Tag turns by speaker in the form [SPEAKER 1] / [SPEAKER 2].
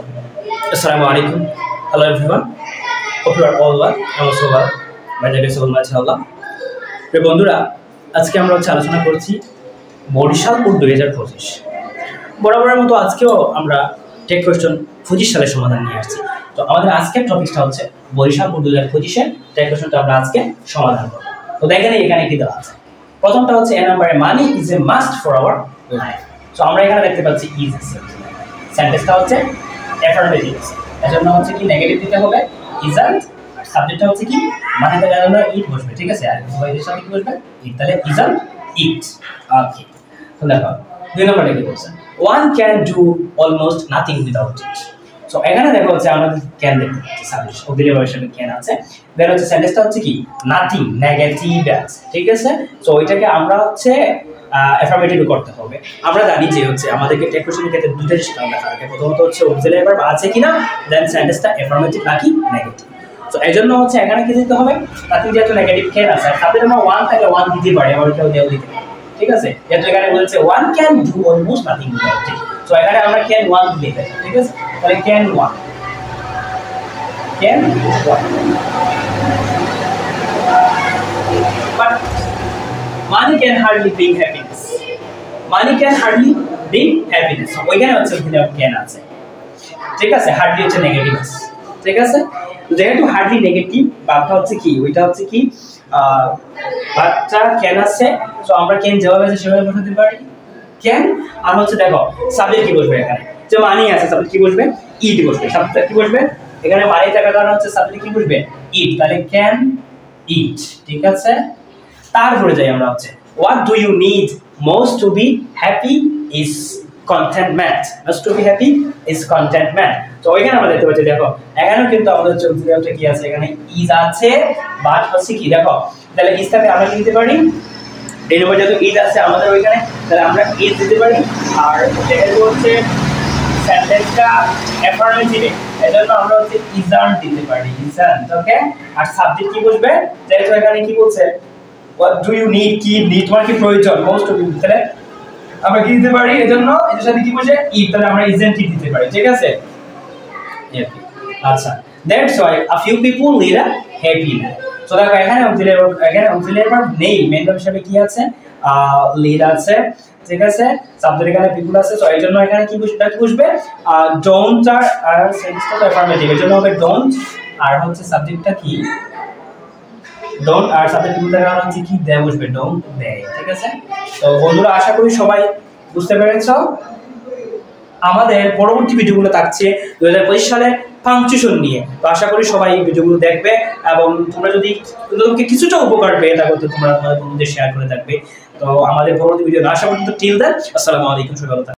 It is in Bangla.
[SPEAKER 1] Assalamu alaikum. Hello everyone. Hope you are all well. I'm also well. By the grace of Allah. প্রিয় বন্ধুরা, আজকে আমরা আলোচনা করছি বরিশাল বোর্ড 2025। বরাবরের মতো আজকেও আমরা টেক কোশ্চেন 25 সালের সমাধান নিয়ে আসছি। তো আমাদের আজকের টপিকটা হচ্ছে বরিশাল বোর্ড 2025 এর টেক কোশ্চেনটা আমরা আজকে সমাধান করব। তো দেখেন এখানে কি দেওয়া আছে। প্রথমটা হচ্ছে এ নম্বরে money is a must for our life. So আমরা এখানে দেখতে পাচ্ছি ইজ সেন্টেন্সটা হচ্ছে অ্যাফার্মেটিভ। এজন্য হচ্ছে কি নেগেটিভ দিতে হবে ইজন্ট, সাবজেক্টটা হচ্ছে কি মানেটা জানো ইট বসবে, ঠিক আছে? আর এর সাথে কি বসবে ইট, তাহলে ইজন্ট ইট। ওকে, তো দেখো দুই নম্বরে কি বলছে one can do almost nothing without it. So এখানে দেখো হচ্ছে আমাদের ক্যান দেখতে পাচ্ছি সাবজেক্ট অক্সিলিয়ারি ভার্ব হিসেবে ক্যান আছে, দেন হচ্ছে সেন্টেন্সটা হচ্ছে কি নাথিং নেগেটিভ আছে, ঠিক আছে? সো ওইটাকে আমরা হচ্ছে অ্যাফার্মেটিভ করতে হবে। আমরা জানি যে হচ্ছে আমাদেরকে টেক কোশ্চেনের ক্ষেত্রে দুইটা জিনিস খেয়াল রাখা লাগে। প্রথমত হচ্ছে অক্সিলিয়ারি ভার্ব আছে কিনা, দেন সেন্টেন্সটা অ্যাফার্মেটিভ নাকি নেগেটিভ। সো এজন্য হচ্ছে এখানে কি দিতে হবে, নাথিং যেহেতু নেগেটিভ ক্যান আছে, সাবজেক্ট আমরা ওয়ান থাকে ওয়ান দিতে পারি, আবার কেউ দেও দিতে পারি, ঠিক আছে? যেহেতু এখানে বলছে one can do almost nothing without it. So এখানে আমরা ক্যান ওয়ান লিখতে পারি, ঠিক আছে? তাহলে can one but money can hardly bring happiness. Money can hardly bring happiness. ওইখানে হচ্ছে ক্যান আছে, ঠিক আছে? হার্ডলি হচ্ছে নেগেটিভ আছে, ঠিক আছে? তো যেহেতু হার্ডলি নেগেটিভ, বাদটা হচ্ছে কি ওইটা হচ্ছে কি বাদটা ক্যান আছে। সো আমরা ক্যান যেভাবে আছে সেভাবে বসাতে পারি ক্যান। আর হচ্ছে দেখো সাবজেক্ট কি বসবে, এখানে যে মানি আছে সাবজেক্ট কি বসবে ইট বসবে। সাবজেক্ট কি বসবে এখানে মানি থাকার কারণে হচ্ছে সাবজেক্ট কি বসবে ইট, তাহলে ক্যান ইট, ঠিক আছে? তারপরে যাই আমরা হচ্ছে what do you need most to be happy is contentment. most to be happy is contentment. তো ওইখানে আমরা দেখতে পাচ্ছি দেখো এখানেও কিন্তু আমাদের চলতে কি আছে, এখানে ইজ আছে বাট হচ্ছে কি দেখো, তাহলে ইজটাকে আমরা কি দিতে পারি এর উপর যেহেতু ইজ আছে আমাদের ওইখানে, তাহলে আমরা ইজ দিতে পারি। আর যেহেতু হচ্ছে সেন্টেন্সটা অ্যাফার্মেটিভ এজন্য আমরা হচ্ছে ইজন্ট দিতে পারি, ইজন্ট। ওকে, আর সাবজেক্ট কি বসবে যেহেতু এখানে কি বলছে what do you need, কি নিড তোমার কি প্রয়োজন মোস্ট টু বি, তাহলে আমরা কি দিতে পারি এজন্য এর সাথে কি বসে ইট, তাহলে আমরা ইজন্ট দিতে পারি, ঠিক আছে? আচ্ছা, that's why a few people lead a happy life. So দেখো এখানে অক্সিলিয়ারি ভার্ব নেই, মেইন ভার্ব হিসেবে কি আছে লিড আছে, ঠিক আছে? সাবজেক্ট এখানে পিপল আছে। সো এজন্য এখানে কি বসবে কি বসবে ডোন্ট আর সেন্টেন্সটা তো অ্যাফার্মেটিভ এজন্য হবে ডোন্ট, আর হচ্ছে সাবজেক্টটা কি ডোন্ট, আর সাবজেক্ট পিপল এর কারণে হচ্ছে কি দে বসবে ডোন্ট দে, ঠিক আছে? তো বন্ধুরা আশা করি সবাই বুঝতে পেরেছো। আমাদের পরবর্তী ভিডিওগুলো থাকছে 2025 সালে পাংচুয়েশন নিয়ে। তো আশা করি সবাই এই ভিডিওগুলো দেখবে এবং তোমরা যদি তোমাকে কিছুটা উপকার পেয়ে থাকো তো তোমরা তোমাদের বন্ধুদের শেয়ার করে থাকবে। তো আমাদের পরবর্তী ভিডিও আশা করি টিল দেন আসসালামু আলাইকুম, সবাই ভালো থাকবেন।